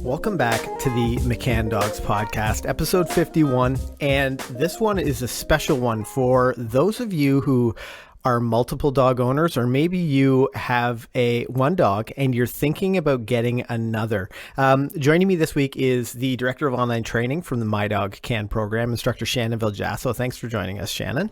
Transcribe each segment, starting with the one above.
Welcome back to the McCann Dogs podcast, episode 51. And this one is a special one for those of you who are multiple dog owners, or maybe you have one dog and you're thinking about getting another. Joining me this week is the director of online training from the McCann program, Instructor Shannon Viljasso. Thanks for joining us, Shannon.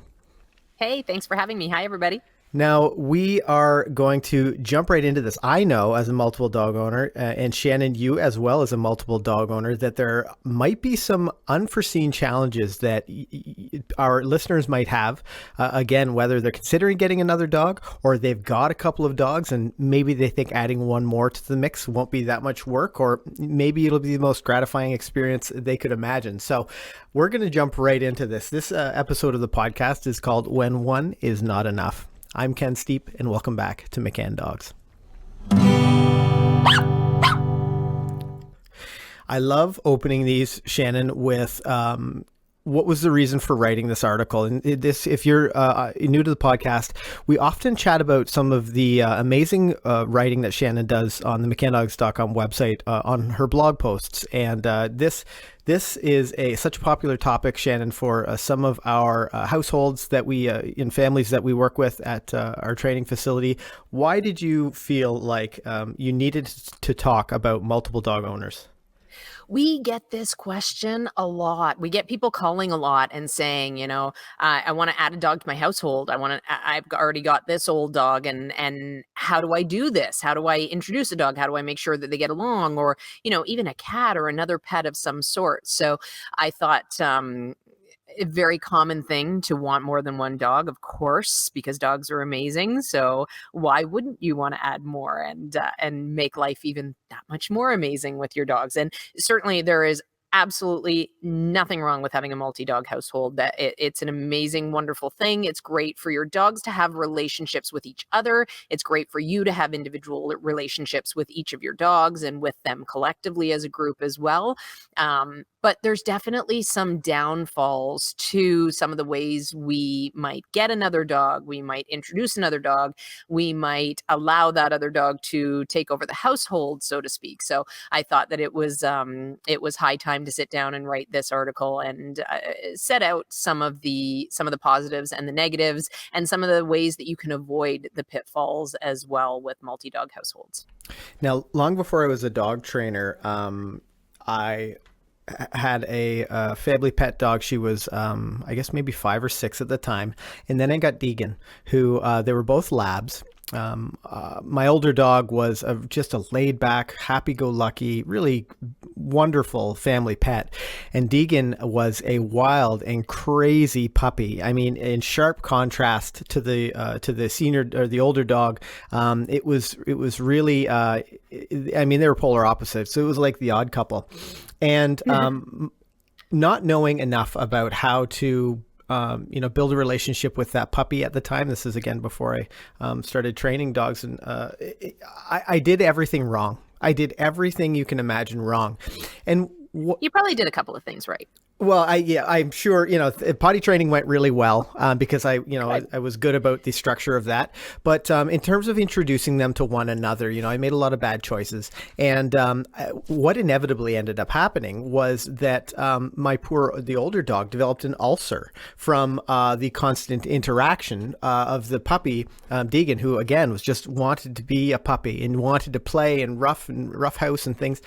Hey, thanks for having me. Hi, everybody. Now, we are going to jump right into this. I know as a multiple dog owner, and Shannon, you as well as a multiple dog owner, that there might be some unforeseen challenges that our listeners might have. Again, whether they're considering getting another dog or they've got a couple of dogs and maybe they think adding one more to the mix won't be that much work, or maybe it'll be the most gratifying experience they could imagine. So we're going to jump right into this. This episode of the podcast is called When One Is Not Enough. I'm Ken Steep, and welcome back to McCann Dogs. I love opening these, Shannon, with what was the reason for writing this article? And this, if you're new to the podcast, we often chat about some of the amazing writing that Shannon does on the McCannDogs.com website on her blog posts. And this is such a popular topic, Shannon, for some of our households that we, in families that we work with at our training facility. Why did you feel like you needed to talk about multiple dog owners? We get this question a lot. We get people calling a lot and saying, I want to add a dog to my household. I've already got this old dog, and how do I do this? How do I introduce a dog? How do I make sure that they get along? Or, even a cat or another pet of some sort. So I thought, a very common thing to want more than one dog, of course, because dogs are amazing. So why wouldn't you want to add more and make life even that much more amazing with your dogs? And certainly there is absolutely nothing wrong with having a multi-dog household. That it's an amazing, wonderful thing. It's great for your dogs to have relationships with each other. It's great for you to have individual relationships with each of your dogs and with them collectively as a group as well. But there's definitely some downfalls to some of the ways we might get another dog. We might introduce another dog. We might allow that other dog to take over the household, so to speak. So I thought that it was high time to sit down and write this article and set out some of the positives and the negatives and some of the ways that you can avoid the pitfalls as well with multi-dog households. Now, long before I was a dog trainer, I had a family pet dog. She was, I guess maybe 5 or 6 at the time. And then I got Deegan, who, they were both labs. My older dog was just a laid back, happy-go-lucky, really wonderful family pet. And Deegan was a wild and crazy puppy. I mean, in sharp contrast to the senior or the older dog, it was really, I mean, they were polar opposites. So it was like the odd couple. And not knowing enough about how to build a relationship with that puppy at the time. This is again before I started training dogs, and I did everything wrong. I did everything you can imagine wrong. And you probably did a couple of things right. Well, I'm sure, potty training went really well because I was good about the structure of that. But in terms of introducing them to one another, I made a lot of bad choices. And what inevitably ended up happening was that the older dog developed an ulcer from the constant interaction of the puppy, Deegan, who again was just wanted to be a puppy and wanted to play and rough house and things.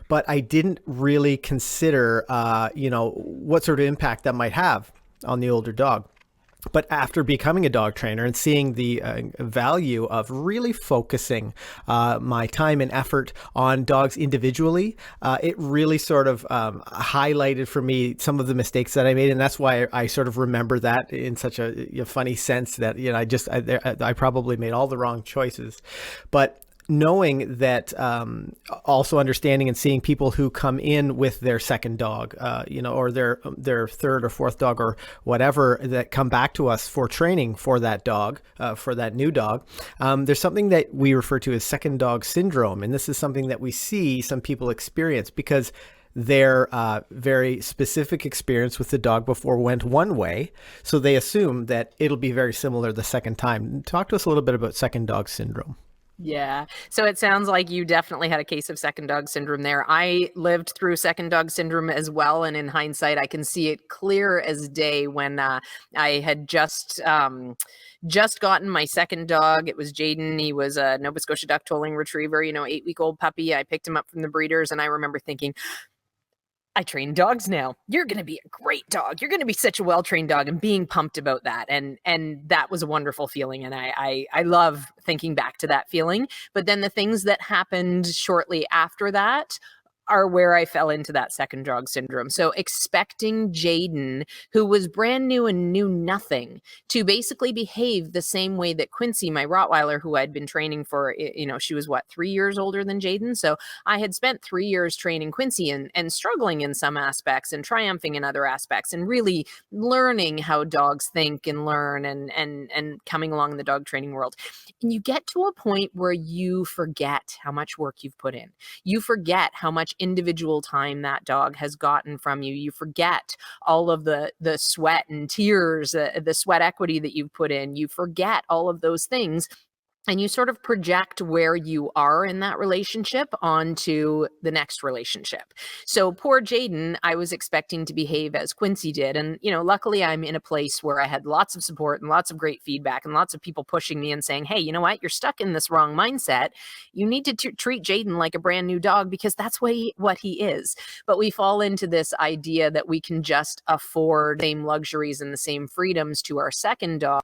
But I didn't really consider, what sort of impact that might have on the older dog. But after becoming a dog trainer and seeing the value of really focusing my time and effort on dogs individually, it really sort of highlighted for me some of the mistakes that I made. And that's why I sort of remember that in such a funny sense that, I probably made all the wrong choices. But knowing that, also understanding and seeing people who come in with their second dog, or their third or fourth dog or whatever, that come back to us for training for that dog, for that new dog. There's something that we refer to as second dog syndrome. And this is something that we see some people experience because their very specific experience with the dog before went one way. So they assume that it'll be very similar the second time. Talk to us a little bit about second dog syndrome. Yeah. So it sounds like you definitely had a case of second dog syndrome there. I lived through second dog syndrome as well. And in hindsight, I can see it clear as day when I had just gotten my second dog. It was Jaden. He was a Nova Scotia duck tolling retriever, 8-week-old puppy. I picked him up from the breeders, and I remember thinking, I train dogs now. You're going to be a great dog. You're going to be such a well-trained dog, and being pumped about that. And that was a wonderful feeling. And I love thinking back to that feeling. But then the things that happened shortly after that are where I fell into that second dog syndrome. So expecting Jaden, who was brand new and knew nothing, to basically behave the same way that Quincy, my Rottweiler, who I'd been training for, she was 3 years older than Jaden. So I had spent 3 years training Quincy and struggling in some aspects and triumphing in other aspects, and really learning how dogs think and learn, and coming along in the dog training world. And you get to a point where you forget how much work you've put in. You forget how much individual time that dog has gotten from you. You forget all of the sweat and tears, the sweat equity that you've put in. You forget all of those things, and you sort of project where you are in that relationship onto the next relationship. So poor Jaden, I was expecting to behave as Quincy did. And, luckily I'm in a place where I had lots of support and lots of great feedback and lots of people pushing me and saying, hey, you know what? You're stuck in this wrong mindset. You need to treat Jaden like a brand new dog, because that's what he is. But we fall into this idea that we can just afford the same luxuries and the same freedoms to our second dog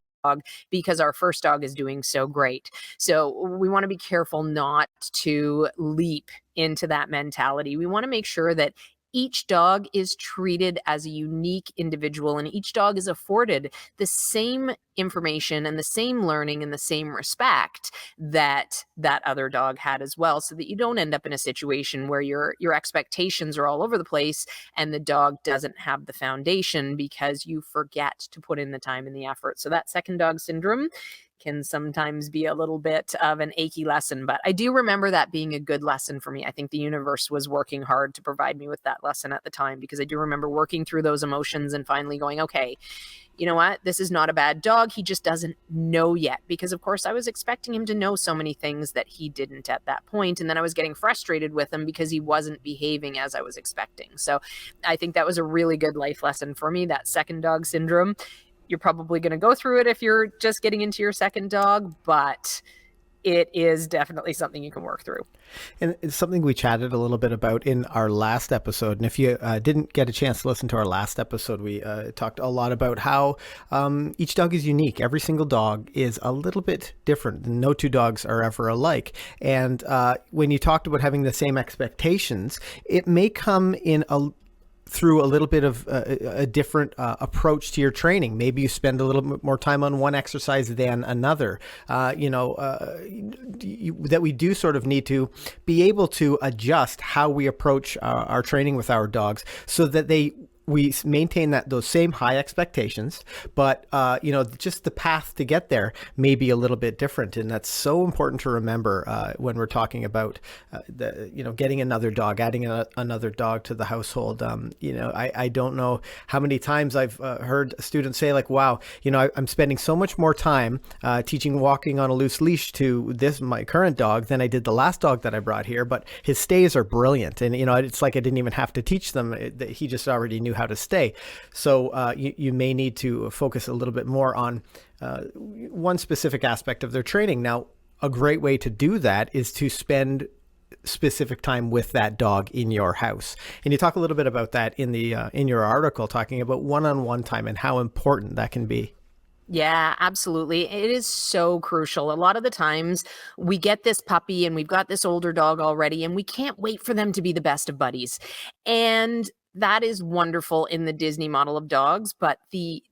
because our first dog is doing so great. So we want to be careful not to leap into that mentality. We want to make sure that each dog is treated as a unique individual, and each dog is afforded the same information and the same learning and the same respect that that other dog had as well, so that you don't end up in a situation where your expectations are all over the place and the dog doesn't have the foundation because you forget to put in the time and the effort. So that second dog syndrome can sometimes be a little bit of an achy lesson, but I do remember that being a good lesson for me. I think the universe was working hard to provide me with that lesson at the time, because I do remember working through those emotions and finally going, okay, you know what? This is not a bad dog. He just doesn't know yet. Because, of course, I was expecting him to know so many things that he didn't at that point. And then I was getting frustrated with him because he wasn't behaving as I was expecting. So I think that was a really good life lesson for me, that second dog syndrome. You're probably going to go through it if you're just getting into your second dog, but it is definitely something you can work through. And it's something we chatted a little bit about in our last episode. And if you didn't get a chance to listen to our last episode, we talked a lot about how each dog is unique. Every single dog is a little bit different. No two dogs are ever alike. And when you talked about having the same expectations, it may come in through a little bit of a different approach to your training. Maybe you spend a little bit more time on one exercise than another. That we do sort of need to be able to adjust how we approach our training with our dogs, so that we maintain those same high expectations, but just the path to get there may be a little bit different, and that's so important to remember when we're talking about getting another dog, adding another dog to the household. I don't know how many times I've heard students say, like, "Wow, I'm spending so much more time teaching walking on a loose leash to my current dog than I did the last dog that I brought here, but his stays are brilliant, and it's like I didn't even have to teach them; he just already knew how to stay." So you may need to focus a little bit more on one specific aspect of their training. Now, a great way to do that is to spend specific time with that dog in your house. And you talk a little bit about that in your article, talking about one-on-one time and how important that can be. Yeah, absolutely. It is so crucial. A lot of the times we get this puppy and we've got this older dog already, and we can't wait for them to be the best of buddies. And that is wonderful in the Disney model of dogs, but the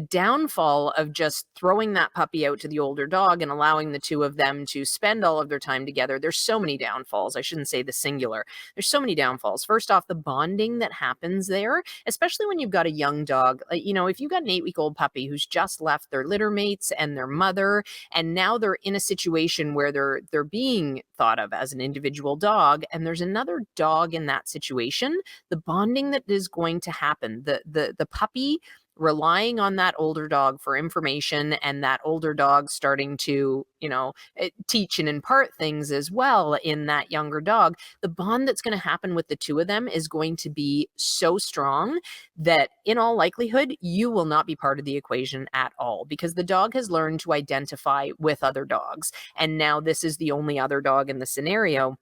downfall of just throwing that puppy out to the older dog and allowing the two of them to spend all of their time together, there's so many downfalls. I shouldn't say the singular. There's so many downfalls. First off, the bonding that happens there, especially when you've got a young dog. If you've got an 8-week-old puppy who's just left their litter mates and their mother, and now they're in a situation where they're being thought of as an individual dog, and there's another dog in that situation, the bonding that is going to happen, the puppy relying on that older dog for information, and that older dog starting to, teach and impart things as well in that younger dog, the bond that's going to happen with the two of them is going to be so strong that in all likelihood, you will not be part of the equation at all, because the dog has learned to identify with other dogs. And now this is the only other dog in the scenario.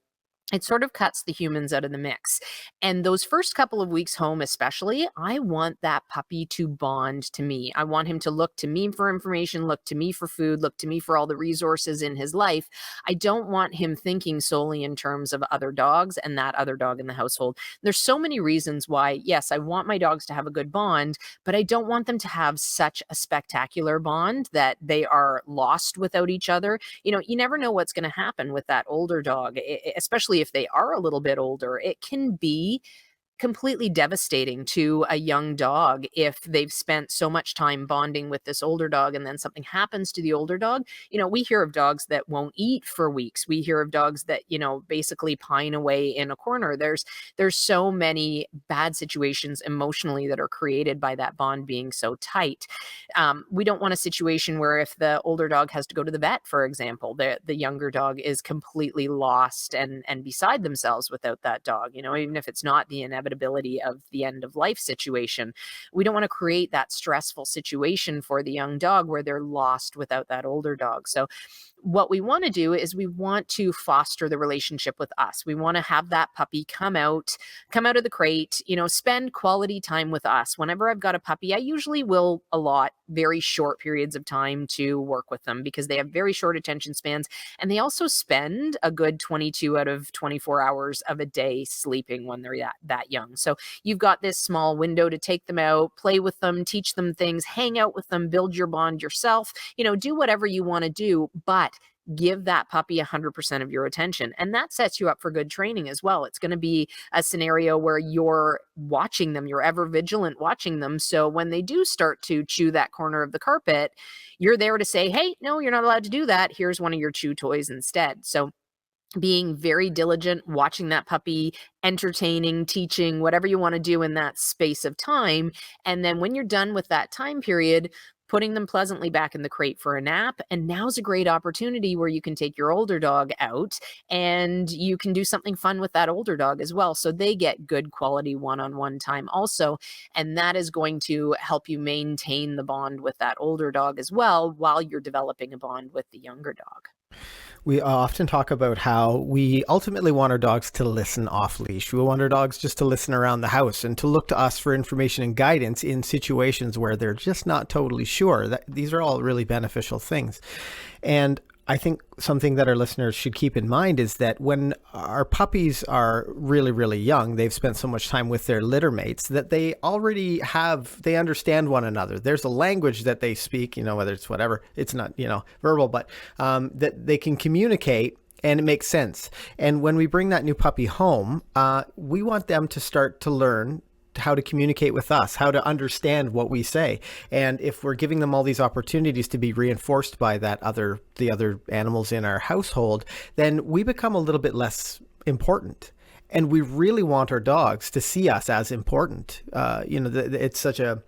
It sort of cuts the humans out of the mix. And those first couple of weeks home, especially, I want that puppy to bond to me. I want him to look to me for information, look to me for food, look to me for all the resources in his life. I don't want him thinking solely in terms of other dogs and that other dog in the household. There's so many reasons why, yes, I want my dogs to have a good bond, but I don't want them to have such a spectacular bond that they are lost without each other. You never know what's going to happen with that older dog, especially if they are a little bit older. It can be completely devastating to a young dog if they've spent so much time bonding with this older dog and then something happens to the older dog. We hear of dogs that won't eat for weeks. We hear of dogs that, basically pine away in a corner. There's so many bad situations emotionally that are created by that bond being so tight. We don't want a situation where if the older dog has to go to the vet, for example, the younger dog is completely lost and beside themselves without that dog, even if it's not the inevitability of the end of life situation. We don't want to create that stressful situation for the young dog where they're lost without that older dog. So what we want to do is we want to foster the relationship with us. We want to have that puppy come out of the crate, spend quality time with us. Whenever I've got a puppy, I usually will allot very short periods of time to work with them because they have very short attention spans. And they also spend a good 22 out of 24 hours of a day sleeping when they're that young. So you've got this small window to take them out, play with them, teach them things, hang out with them, build your bond yourself, do whatever you want to do, but give that puppy 100% of your attention. And that sets you up for good training as well. It's going to be a scenario where you're watching them, you're ever vigilant watching them. So when they do start to chew that corner of the carpet, you're there to say, hey, no, you're not allowed to do that. Here's one of your chew toys instead. So being very diligent, watching that puppy, entertaining, teaching, whatever you want to do in that space of time. And then when you're done with that time period, putting them pleasantly back in the crate for a nap. And now's a great opportunity where you can take your older dog out and you can do something fun with that older dog as well. So they get good quality one-on-one time also. And that is going to help you maintain the bond with that older dog as well while you're developing a bond with the younger dog. We often talk about how we ultimately want our dogs to listen off leash. We want our dogs just to listen around the house and to look to us for information and guidance in situations where they're just not totally sure. These are all really beneficial things. And I think something that our listeners should keep in mind is that when our puppies are really, really young, they've spent so much time with their litter mates that they understand one another. There's a language that they speak, whether it's whatever, it's not, verbal, but that they can communicate and it makes sense. And when we bring that new puppy home, we want them to start to learn how to communicate with us, how to understand what we say. And if we're giving them all these opportunities to be reinforced by the other animals in our household, then we become a little bit less important. And we really want our dogs to see us as important. It's such a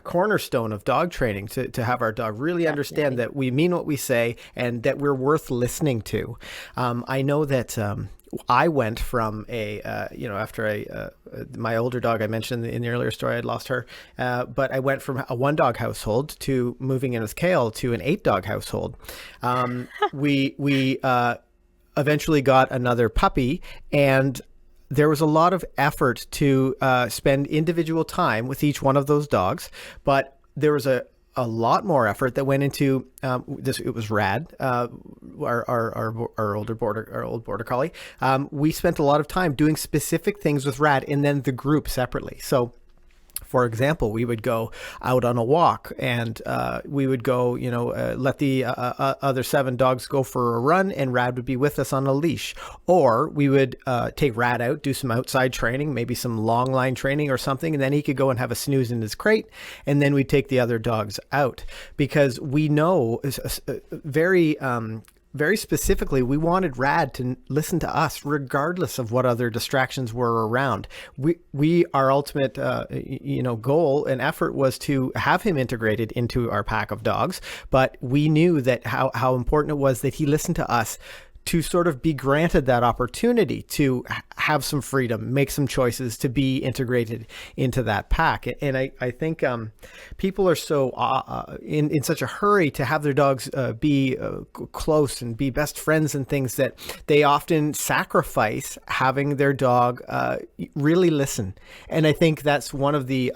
cornerstone of dog training to have our dog really understand that we mean what we say and that we're worth listening to. I know that I went from after my older dog, I mentioned in the earlier story, I'd lost her, but I went from a 1-dog household to moving in with Kale to an 8-dog household. We eventually got another puppy, and there was a lot of effort to spend individual time with each one of those dogs, but there was a lot more effort that went into this. It was Rad, our old border collie. We spent a lot of time doing specific things with Rad, and then the group separately. So, for example, we would go out on a walk and we would go, let the other 7 dogs go for a run, and Rad would be with us on a leash. Or we would take Rad out, do some outside training, maybe some long line training or something, and then he could go and have a snooze in his crate, and then we'd take the other dogs out. Because we know very very specifically, we wanted Rad to listen to us regardless of what other distractions were around. Our ultimate, goal and effort was to have him integrated into our pack of dogs. But we knew that how important it was that he listened to us, to sort of be granted that opportunity to have some freedom, make some choices, to be integrated into that pack. And I think people are so in such a hurry to have their dogs be close and be best friends and things, that they often sacrifice having their dog really listen. And I think that's one of the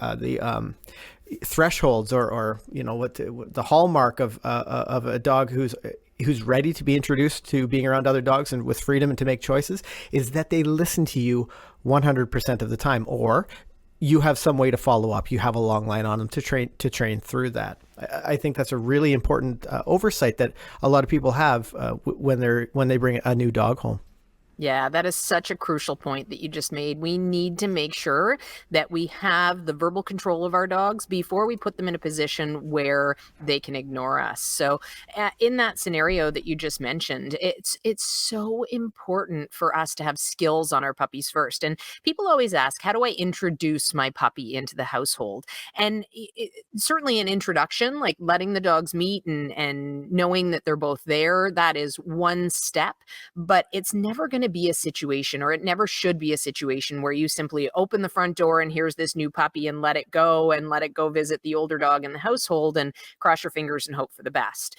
thresholds, or what the hallmark of a dog who's ready to be introduced to being around other dogs and with freedom and to make choices, is that they listen to you 100% of the time, or you have some way to follow up. You have a long line on them to train through that. I think that's a really important oversight that a lot of people have when they bring a new dog home. Yeah, that is such a crucial point that you just made. We need to make sure that we have the verbal control of our dogs before we put them in a position where they can ignore us. So, in that scenario that you just mentioned, it's so important for us to have skills on our puppies first. And people always ask, how do I introduce my puppy into the household? And certainly an introduction, like letting the dogs meet and knowing that they're both there, that is one step, but it's never going to be a situation, or it never should be a situation, where you simply open the front door and here's this new puppy and let it go visit the older dog in the household and cross your fingers and hope for the best.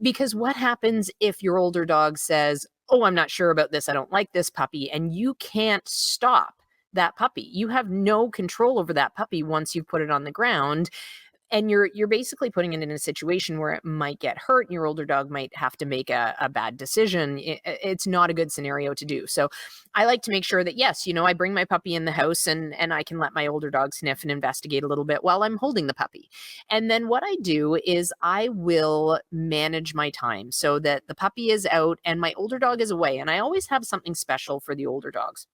Because what happens if your older dog says, oh, I'm not sure about this, I don't like this puppy, and you can't stop that puppy? You have no control over that puppy once you've put it on the ground. And you're basically putting it in a situation where it might get hurt and your older dog might have to make a bad decision. It's not a good scenario to do. So I like to make sure that, yes, I bring my puppy in the house and I can let my older dog sniff and investigate a little bit while I'm holding the puppy. And then what I do is I will manage my time so that the puppy is out and my older dog is away. And I always have something special for the older dogs.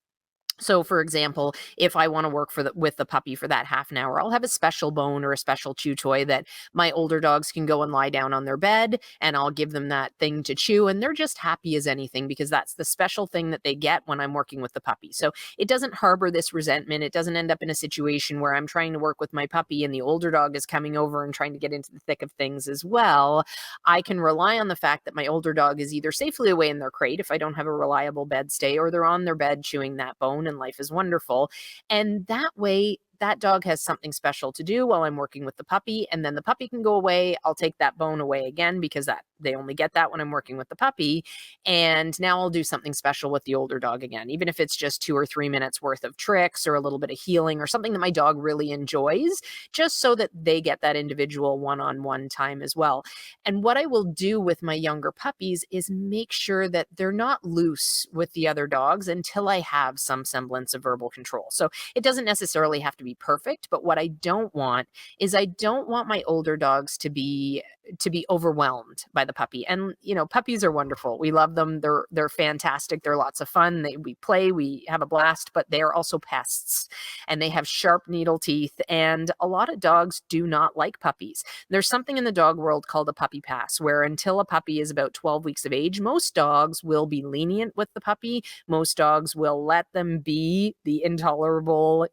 So, for example, if I want to work with the puppy for that half an hour, I'll have a special bone or a special chew toy that my older dogs can go and lie down on their bed, and I'll give them that thing to chew, and they're just happy as anything, because that's the special thing that they get when I'm working with the puppy. So it doesn't harbor this resentment. It doesn't end up in a situation where I'm trying to work with my puppy and the older dog is coming over and trying to get into the thick of things as well. I can rely on the fact that my older dog is either safely away in their crate if I don't have a reliable bed stay, or they're on their bed chewing that bone, and life is wonderful. And that way, that dog has something special to do while I'm working with the puppy, and then the puppy can go away. I'll take that bone away again, because they only get that when I'm working with the puppy. And now I'll do something special with the older dog again, even if it's just 2 or 3 minutes worth of tricks or a little bit of healing or something that my dog really enjoys, just so that they get that individual one-on-one time as well. And what I will do with my younger puppies is make sure that they're not loose with the other dogs until I have some semblance of verbal control. So it doesn't necessarily have to be perfect, but what I don't want is, I don't want my older dogs to be overwhelmed by the puppy. And puppies are wonderful. We love them. They're fantastic. They're lots of fun. We play, we have a blast, but they are also pests, and they have sharp needle teeth, and a lot of dogs do not like puppies. There's something in the dog world called a puppy pass, where until a puppy is about 12 weeks of age, most dogs will be lenient with the puppy. Most dogs will let them be the intolerable,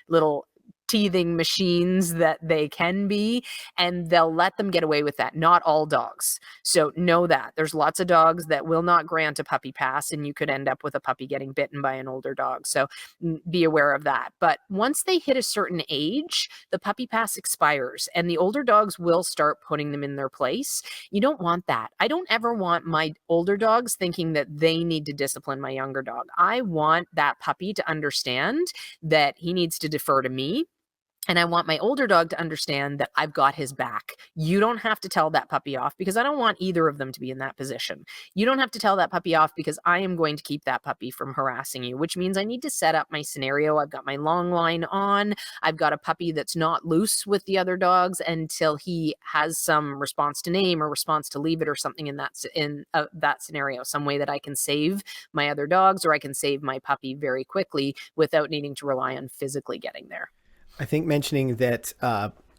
little teething machines that they can be, and they'll let them get away with that. Not all dogs. So know that there's lots of dogs that will not grant a puppy pass, and you could end up with a puppy getting bitten by an older dog. So be aware of that. But once they hit a certain age, the puppy pass expires, and the older dogs will start putting them in their place. You don't want that. I don't ever want my older dogs thinking that they need to discipline my younger dog. I want that puppy to understand that he needs to defer to me. And I want my older dog to understand that I've got his back. You don't have to tell that puppy off, because I don't want either of them to be in that position. You don't have to tell that puppy off, because I am going to keep that puppy from harassing you, which means I need to set up my scenario. I've got my long line on. I've got a puppy that's not loose with the other dogs until he has some response to name or response to leave it or something in that scenario, some way that I can save my other dogs, or I can save my puppy very quickly without needing to rely on physically getting there. I think mentioning that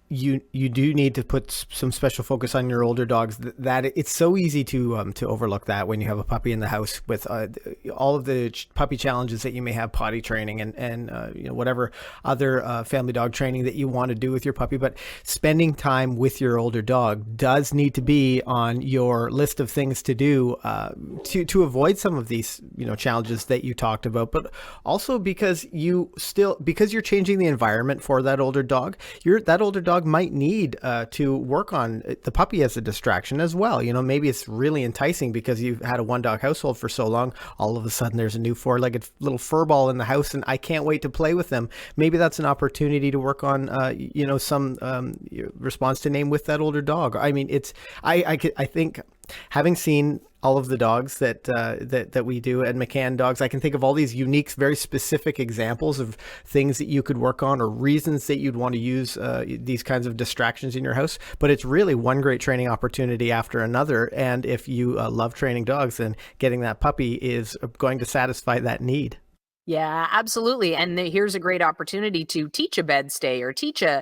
you do need to put some special focus on your older dogs. That it's so easy to overlook that when you have a puppy in the house with all of the puppy challenges that you may have, potty training and whatever other family dog training that you want to do with your puppy. But spending time with your older dog does need to be on your list of things to do to avoid some of these challenges that you talked about. But also because you're changing the environment for that older dog, that older dog might need to work on the puppy as a distraction as well. Maybe it's really enticing because you've had a one dog household for so long. All of a sudden there's a new four-legged little fur ball in the house and I can't wait to play with them. Maybe that's an opportunity to work on some response to name with that older dog. I mean, I think, having seen all of the dogs that we do at McCann Dogs, I can think of all these unique, very specific examples of things that you could work on or reasons that you'd want to use these kinds of distractions in your house. But it's really one great training opportunity after another. And if you love training dogs, then getting that puppy is going to satisfy that need. Yeah, absolutely. And here's a great opportunity to teach a bed stay or teach a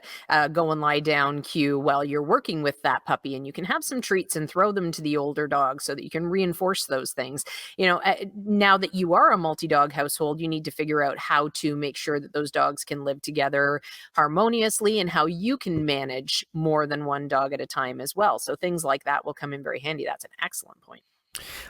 go and lie down cue while you're working with that puppy. And you can have some treats and throw them to the older dog so that you can reinforce those things. Now that you are a multi-dog household, you need to figure out how to make sure that those dogs can live together harmoniously and how you can manage more than one dog at a time as well. So things like that will come in very handy. That's an excellent point.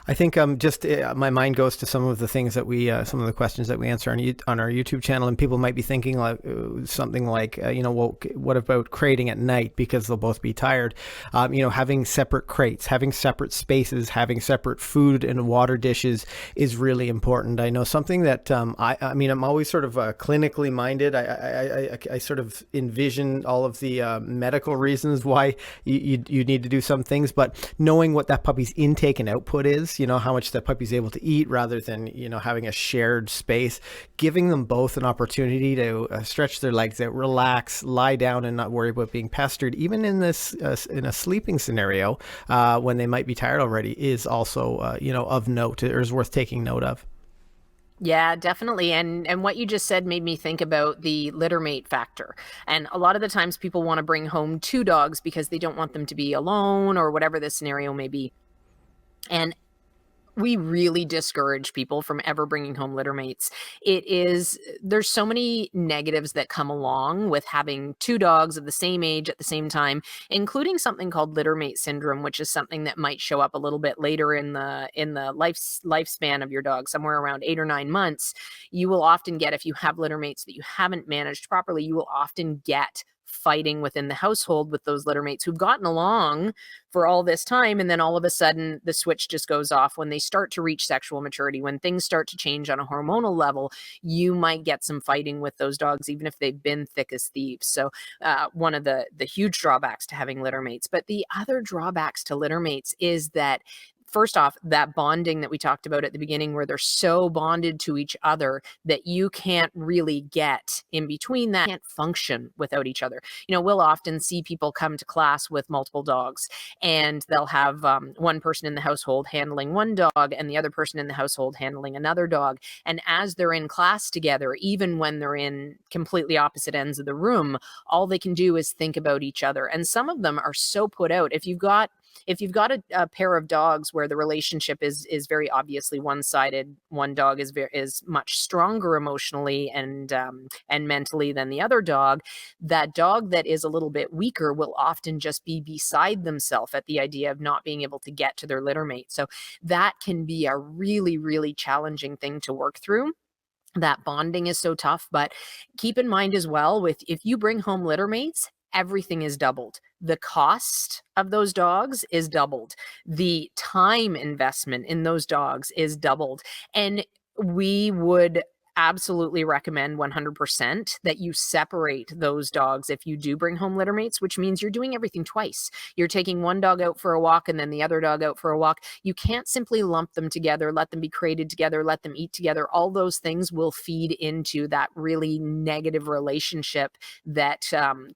I think just my mind goes to some of the things that some of the questions that we answer on our YouTube channel, and people might be thinking like something like, well, what about crating at night because they'll both be tired? Having separate crates, having separate spaces, having separate food and water dishes is really important. I know something that I'm always sort of clinically minded. I sort of envision all of the medical reasons why you need to do some things, but knowing what that puppy's intake and output is, how much that puppy's able to eat rather than, having a shared space, giving them both an opportunity to stretch their legs out, relax, lie down and not worry about being pestered, even in this, in a sleeping scenario, when they might be tired already, is also, of note, or is worth taking note of. Yeah, definitely. And what you just said made me think about the littermate factor. And a lot of the times people want to bring home two dogs because they don't want them to be alone or whatever the scenario may be. And we really discourage people from ever bringing home litter mates. There's so many negatives that come along with having two dogs of the same age at the same time, including something called littermate syndrome, which is something that might show up a little bit later in the lifespan of your dog, somewhere around 8 or 9 months. You will often get, if you have litter mates that you haven't managed properly, you will often get fighting within the household with those litter mates who've gotten along for all this time, and then all of a sudden the switch just goes off when they start to reach sexual maturity. When things start to change on a hormonal level, you might get some fighting with those dogs even if they've been thick as thieves. So one of the huge drawbacks to having litter mates. But the other drawbacks to litter mates is that, first off, that bonding that we talked about at the beginning, where they're so bonded to each other that you can't really get in between that, can't function without each other. We'll often see people come to class with multiple dogs, and they'll have one person in the household handling one dog and the other person in the household handling another dog. And as they're in class together, even when they're in completely opposite ends of the room, all they can do is think about each other. And some of them are so put out. If you've got a pair of dogs where the relationship is very obviously one-sided, one dog is much stronger emotionally and mentally than the other dog, that dog that is a little bit weaker will often just be beside themselves at the idea of not being able to get to their litter mate. So that can be a really, really challenging thing to work through. That bonding is so tough. But keep in mind as well, if you bring home litter mates, everything is doubled. The cost of those dogs is doubled. The time investment in those dogs is doubled. And we would absolutely recommend 100% that you separate those dogs if you do bring home litter mates, which means you're doing everything twice. You're taking one dog out for a walk and then the other dog out for a walk. You can't simply lump them together, let them be crated together, let them eat together. All those things will feed into that really negative relationship that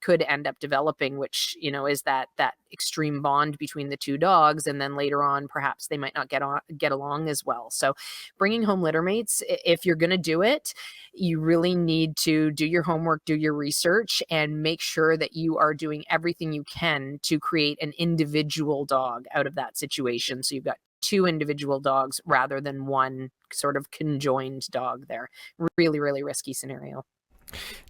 could end up developing, which, is that extreme bond between the two dogs. And then later on, perhaps they might not get along as well. So bringing home litter mates, if you're going to do it, it, you really need to do your homework, do your research, and make sure that you are doing everything you can to create an individual dog out of that situation. So you've got two individual dogs rather than one sort of conjoined dog there. Really, really risky scenario.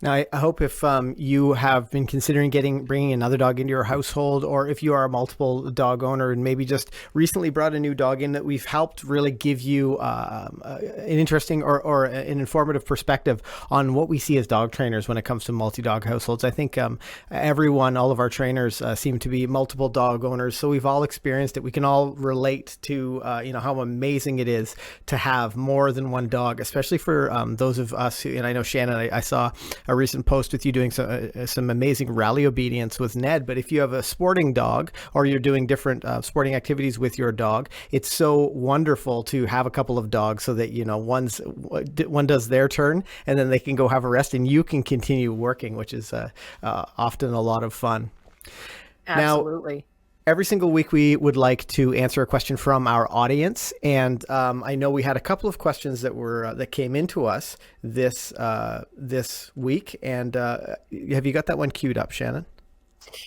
Now, I hope if you have been considering bringing another dog into your household, or if you are a multiple dog owner and maybe just recently brought a new dog in, that we've helped really give you an interesting or an informative perspective on what we see as dog trainers when it comes to multi-dog households. I think all of our trainers seem to be multiple dog owners, so we've all experienced it. We can all relate to how amazing it is to have more than one dog, especially for those of us who, and I know Shannon, I saw a recent post with you doing some amazing rally obedience with Ned. But if you have a sporting dog or you're doing different sporting activities with your dog, it's so wonderful to have a couple of dogs so that, one does their turn and then they can go have a rest and you can continue working, which is often a lot of fun. Absolutely. Now, every single week, we would like to answer a question from our audience, and I know we had a couple of questions that came into us this week. And have you got that one queued up, Shannon?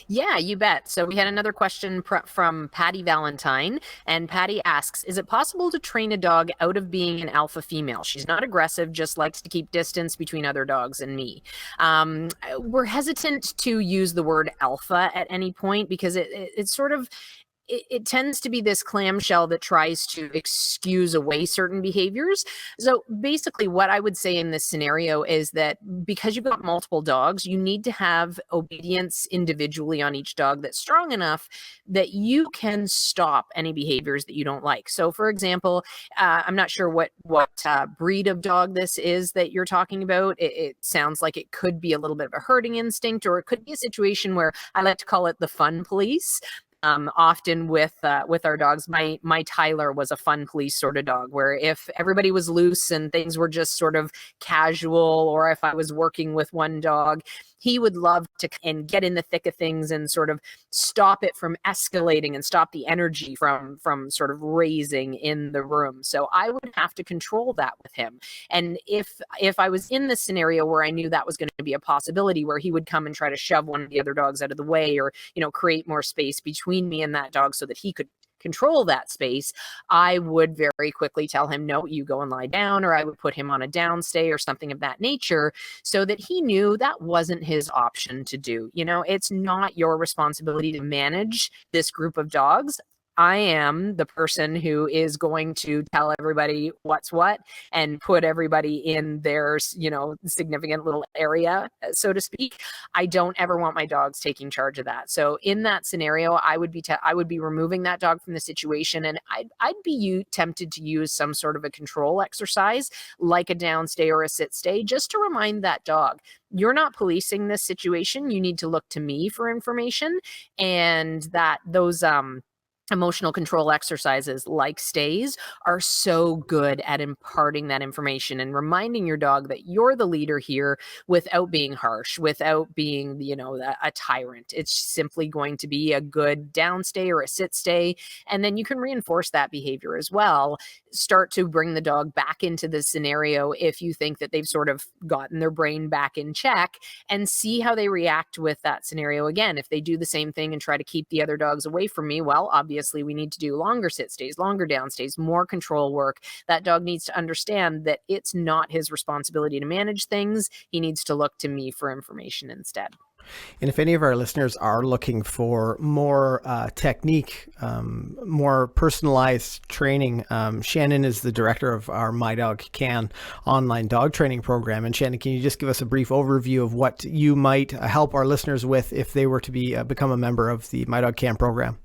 Yeah, you bet. So we had another question from Patty Valentine, and Patty asks, is it possible to train a dog out of being an alpha female? She's not aggressive, just likes to keep distance between other dogs and me. We're hesitant to use the word alpha at any point because it's sort of, it tends to be this clamshell that tries to excuse away certain behaviors. So basically what I would say in this scenario is that because you've got multiple dogs, you need to have obedience individually on each dog that's strong enough that you can stop any behaviors that you don't like. So for example, I'm not sure what breed of dog this is that you're talking about. It sounds like it could be a little bit of a herding instinct, or it could be a situation where I like to call it the fun police. Often with our dogs, my Tyler was a fun police sort of dog, where if everybody was loose and things were just sort of casual, or if I was working with one dog, he would love to and get in the thick of things and sort of stop it from escalating and stop the energy from sort of raising in the room. So I would have to control that with him. And if I was in this scenario where I knew that was going to be a possibility, where he would come and try to shove one of the other dogs out of the way, or create more space between me and that dog so that he could control that space, I would very quickly tell him, no, you go and lie down, or I would put him on a downstay or something of that nature, so that he knew that wasn't his option to do. It's not your responsibility to manage this group of dogs. I am the person who is going to tell everybody what's what and put everybody in their, significant little area, so to speak. I don't ever want my dogs taking charge of that. So in that scenario, I would be removing that dog from the situation, and I'd be tempted to use some sort of a control exercise, like a downstay or a sit stay, just to remind that dog, you're not policing this situation. You need to look to me for information, and that those emotional control exercises like stays are so good at imparting that information and reminding your dog that you're the leader here, without being harsh, without being, a tyrant. It's simply going to be a good downstay or a sit stay. And then you can reinforce that behavior as well. Start to bring the dog back into the scenario if you think that they've sort of gotten their brain back in check, and see how they react with that scenario again. If they do the same thing and try to keep the other dogs away from me, well, obviously we need to do longer sit stays, longer down stays, more control work. That dog needs to understand that it's not his responsibility to manage things. He needs to look to me for information instead. And if any of our listeners are looking for more technique, more personalized training, Shannon is the director of our McCann online dog training program. And Shannon, can you just give us a brief overview of what you might help our listeners with if they were to become a member of the McCann program?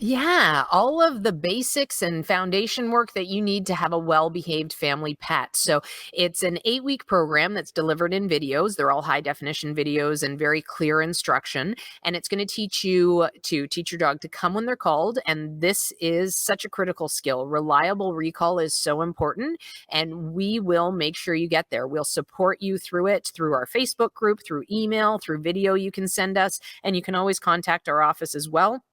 Yeah, all of the basics and foundation work that you need to have a well-behaved family pet. So it's an 8-week program that's delivered in videos. They're all high definition videos and very clear instruction. And it's going to teach you to teach your dog to come when they're called. And this is such a critical skill. Reliable recall is so important. And we will make sure you get there. We'll support you through it, through our Facebook group, through email, through video you can send us. And you can always contact our office as well.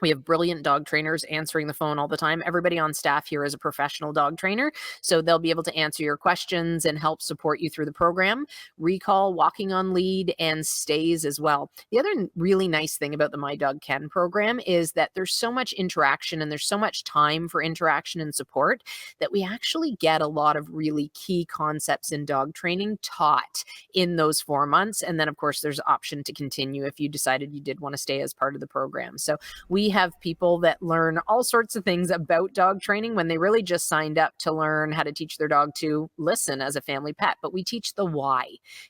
We have brilliant dog trainers answering the phone all the time. Everybody on staff here is a professional dog trainer, so they'll be able to answer your questions and help support you through the program. Recall, walking on lead, and stays as well. The other really nice thing about the My Dog Ken program is that there's so much interaction and there's so much time for interaction and support that we actually get a lot of really key concepts in dog training taught in those 4 months. And then, of course, there's option to continue if you decided you did want to stay as part of the program. So we have people that learn all sorts of things about dog training when they really just signed up to learn how to teach their dog to listen as a family pet. But we teach the why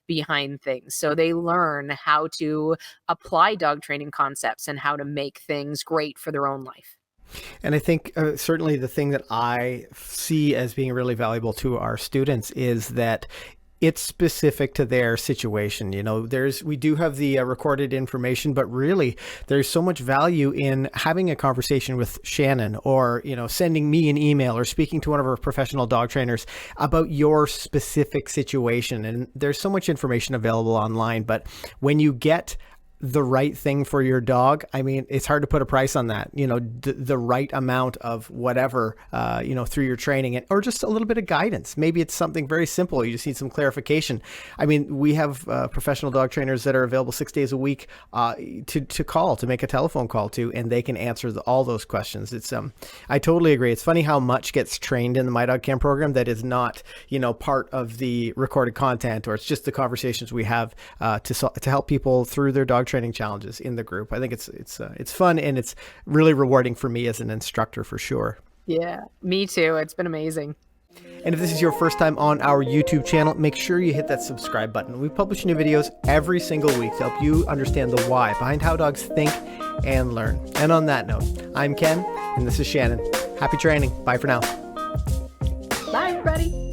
behind things. So they learn how to apply dog training concepts and how to make things great for their own life. And I think certainly the thing that I see as being really valuable to our students is that it's specific to their situation. You know, we do have the recorded information, but really there's so much value in having a conversation with Shannon, or, you know, sending me an email or speaking to one of our professional dog trainers about your specific situation. And there's so much information available online, but when you get the right thing for your dog, I mean, it's hard to put a price on that, you know, the right amount of whatever, you know, through your training, or just a little bit of guidance. Maybe it's something very simple. You just need some clarification. I mean, we have professional dog trainers that are available 6 days a week to make a telephone call to, and they can answer all those questions. It's I totally agree. It's funny how much gets trained in the My Dog Camp program that is not, you know, part of the recorded content, or it's just the conversations we have to help people through their dog training challenges in the group. I think it's fun, and it's really rewarding for me as an instructor, for sure. Yeah, me too. It's been amazing. And if this is your first time on our YouTube channel, make sure you hit that subscribe button. We publish new videos every single week to help you understand the why behind how dogs think and learn. And on that note, I'm Ken, and this is Shannon. Happy training. Bye for now. Bye, everybody.